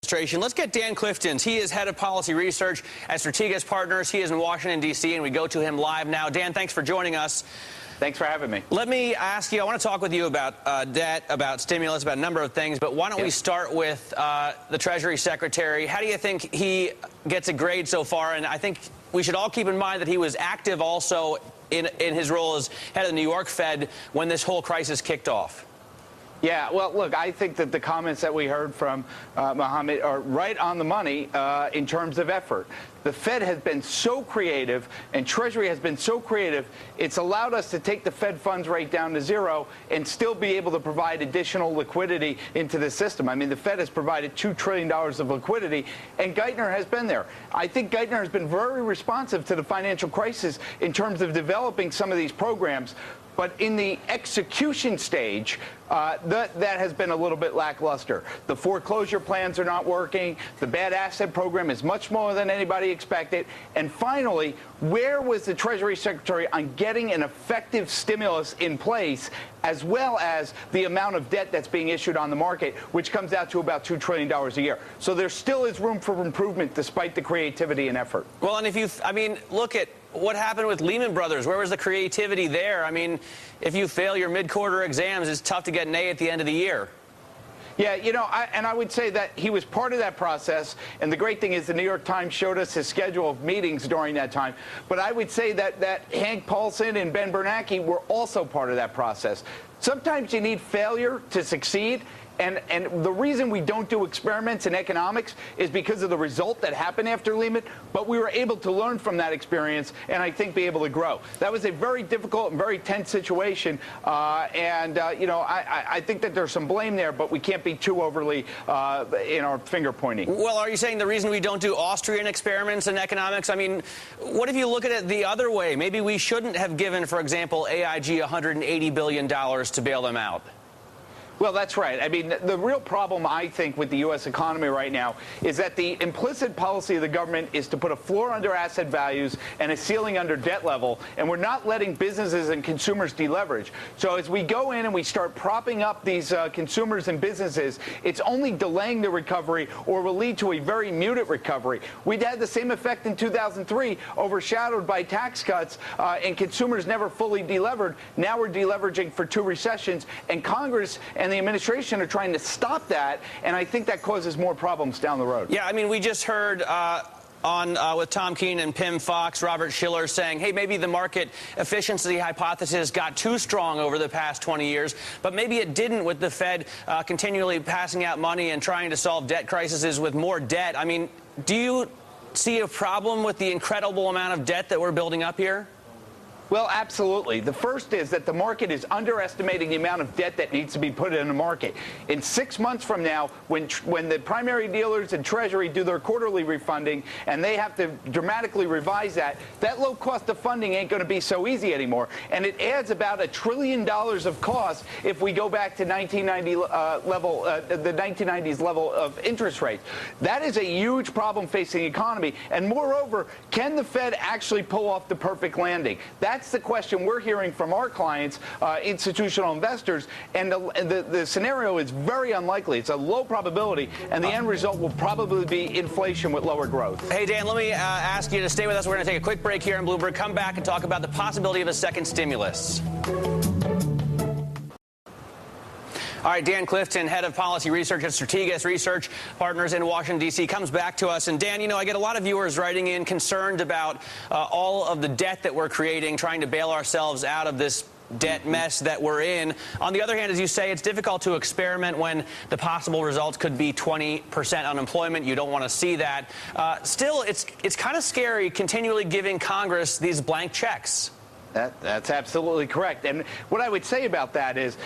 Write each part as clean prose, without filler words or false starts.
administration. Let's get Dan Clifton. He is head of policy research at Strategas Partners. He is in Washington, D.C., and we go to him live now. Dan, thanks for joining us. Thanks for having me. Let me ask you, I want to talk with you about debt, about stimulus, about a number of things, but why don't we start with the Treasury Secretary? How do you think he gets a grade so far? And I think we should all keep in mind that he was active also in his role as head of the New York Fed when this whole crisis kicked off. Yeah, well, look, I think that the comments that we heard from Mohammed are right on the money in terms of effort. The Fed has been so creative and Treasury has been so creative, it's allowed us to take the Fed funds rate down to zero and still be able to provide additional liquidity into the system. I mean, the Fed has provided $2 trillion of liquidity, and Geithner has been there. I think Geithner has been very responsive to the financial crisis in terms of developing some of these programs. But in the execution stage, that has been a little bit lackluster. The foreclosure plans are not working. The bad asset program is much more than anybody expected. And finally, where was the Treasury Secretary on getting an effective stimulus in place, as well as the amount of debt that's being issued on the market, which comes out to about $2 trillion a year. So there still is room for improvement despite the creativity and effort. Well, and I mean, look at what happened with Lehman Brothers. Where was the creativity there? I mean, if you fail your mid-quarter exams, it's tough to get an A at the end of the year. Yeah, you know, I would say that he was part of that process, and the great thing is the New York Times showed us his schedule of meetings during that time. But I would say that Hank Paulson and Ben Bernanke were also part of that process. Sometimes you need failure to succeed. And the reason we don't do experiments in economics is because of the result that happened after Lehman. But we were able to learn from that experience and I think be able to grow. That was a very difficult and very tense situation. You know, I think that there's some blame there, but we can't be too overly in our finger pointing. Well, are you saying the reason we don't do Austrian experiments in economics? I mean, what if you look at it the other way? Maybe we shouldn't have given, for example, AIG $180 billion to bail them out. Well, that's right. I mean, the real problem, I think, with the U.S. economy right now is that the implicit policy of the government is to put a floor under asset values and a ceiling under debt level, and we're not letting businesses and consumers deleverage. So as we go in and we start propping up these consumers and businesses, it's only delaying the recovery or will lead to a very muted recovery. We'd had the same effect in 2003, overshadowed by tax cuts, and consumers never fully delevered. Now we're deleveraging for 2 recessions, and Congress and the administration are trying to stop that, and I think that causes more problems down the road. Yeah, I mean, we just heard with Tom Keene and Pim Fox, Robert Shiller saying, hey, maybe the market efficiency hypothesis got too strong over the past 20 years, but maybe it didn't with the Fed continually passing out money and trying to solve debt crises with more debt. I mean, do you see a problem with the incredible amount of debt that we're building up here? Well, absolutely. The first is that the market is underestimating the amount of debt that needs to be put in the market. In 6 months from now, when the primary dealers and Treasury do their quarterly refunding and they have to dramatically revise that low cost of funding ain't going to be so easy anymore. And it adds about $1 trillion of cost if we go back to 1990 the 1990s level of interest rates. That is a huge problem facing the economy. And moreover, can the Fed actually pull off the perfect landing? That's the question we're hearing from our clients, institutional investors, and the scenario is very unlikely. It's a low probability, and the end result will probably be inflation with lower growth. Hey, Dan, let me ask you to stay with us. We're going to take a quick break here on Bloomberg. Come back and talk about the possibility of a second stimulus. All right, Dan Clifton, head of policy research at Strategas Research Partners in Washington, D.C., comes back to us. And, Dan, you know, I get a lot of viewers writing in concerned about all of the debt that we're creating, trying to bail ourselves out of this debt mess that we're in. On the other hand, as you say, it's difficult to experiment when the possible results could be 20% unemployment. You don't want to see that. Still, it's kind of scary continually giving Congress these blank checks. That's absolutely correct. And what I would say about that is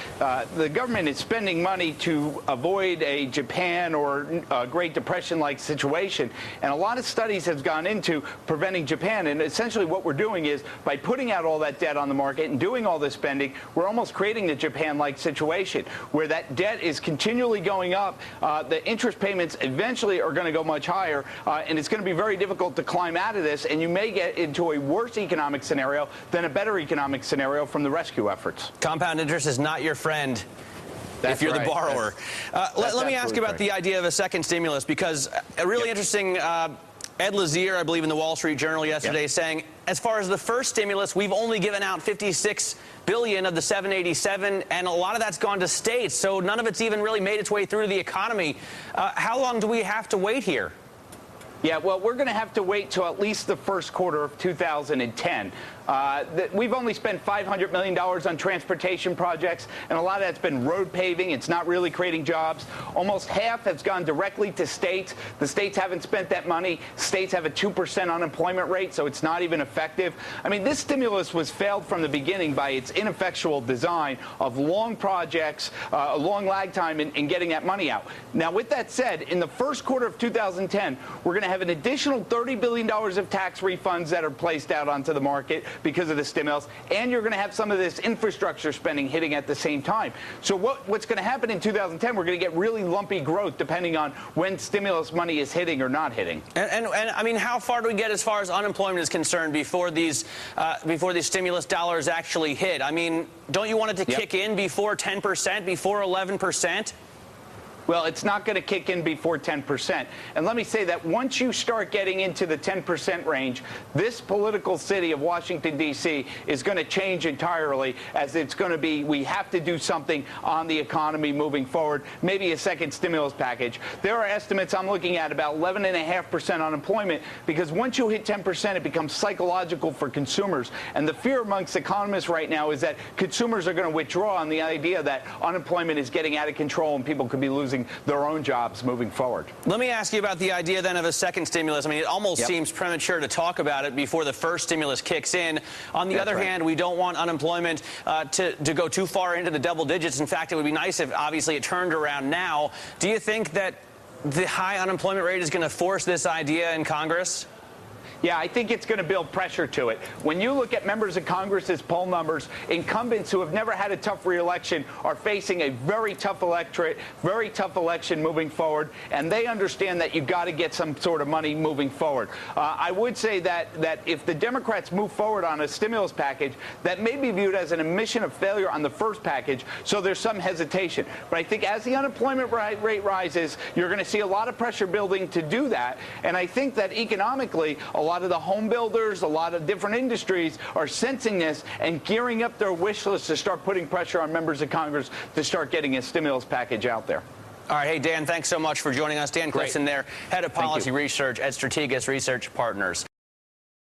the government is spending money to avoid a Japan or a Great Depression-like situation. And a lot of studies have gone into preventing Japan. And essentially what we're doing is by putting out all that debt on the market and doing all this spending, we're almost creating a Japan-like situation where that debt is continually going up. The interest payments eventually are going to go much higher. And it's going to be very difficult to climb out of this. And you may get into a worse economic scenario than a better economic scenario from the rescue efforts. Compound interest is not your friend. if you're right. the borrower. Let me ask you about the idea of a second stimulus, because a really interesting Ed Lazier, I believe, in the Wall Street Journal yesterday, saying, as far as the first stimulus, we've only given out $56 billion of the $787, and a lot of that's gone to states, so none of it's even really made its way through to the economy. How long do we have to wait here? Yeah, well, we're going to have to wait till at least the first quarter of 2010. We've only spent $500 million on transportation projects, and a lot of that's been road paving. It's not really creating jobs. Almost half has gone directly to states. The states haven't spent that money. States have a 2% unemployment rate, so it's not even effective. I mean, this stimulus was failed from the beginning by its ineffectual design of long projects, a long lag time in getting that money out. Now, with that said, in the first quarter of 2010, we're going to have an additional $30 billion of tax refunds that are placed out onto the market because of the stimulus, and you're going to have some of this infrastructure spending hitting at the same time. So what's going to happen in 2010, we're going to get really lumpy growth depending on when stimulus money is hitting or not hitting. And I mean, how far do we get as far as unemployment is concerned before these stimulus dollars actually hit? I mean, don't you want it to kick in before 10%, before 11%? Well, it's not going to kick in before 10%. And let me say that once you start getting into the 10% range, this political city of Washington, D.C. is going to change entirely, as it's going to be, we have to do something on the economy moving forward, maybe a second stimulus package. There are estimates I'm looking at about 11.5% unemployment, because once you hit 10%, it becomes psychological for consumers. And the fear amongst economists right now is that consumers are going to withdraw on the idea that unemployment is getting out of control and people could be losing their own jobs moving forward. Let me ask you about the idea then of a second stimulus. I mean, it almost seems premature to talk about it before the first stimulus kicks in. On the other hand, we don't want unemployment to go too far into the double digits. In fact, it would be nice if obviously it turned around now. Do you think that the high unemployment rate is going to force this idea in Congress? Yeah, I think it's going to build pressure to it. When you look at members of Congress's poll numbers, incumbents who have never had a tough re-election are facing a very tough electorate, very tough election moving forward, and they understand that you've got to get some sort of money moving forward. I would say that if the Democrats move forward on a stimulus package, that may be viewed as an admission of failure on the first package, so there's some hesitation. But I think as the unemployment rate rises, you're going to see a lot of pressure building to do that, and I think that economically, a lot of the home builders, a lot of different industries are sensing this and gearing up their wish list to start putting pressure on members of Congress to start getting a stimulus package out there. All right. Hey, Dan, thanks so much for joining us. Dan Clifton there, head of policy research at Strategas Research Partners.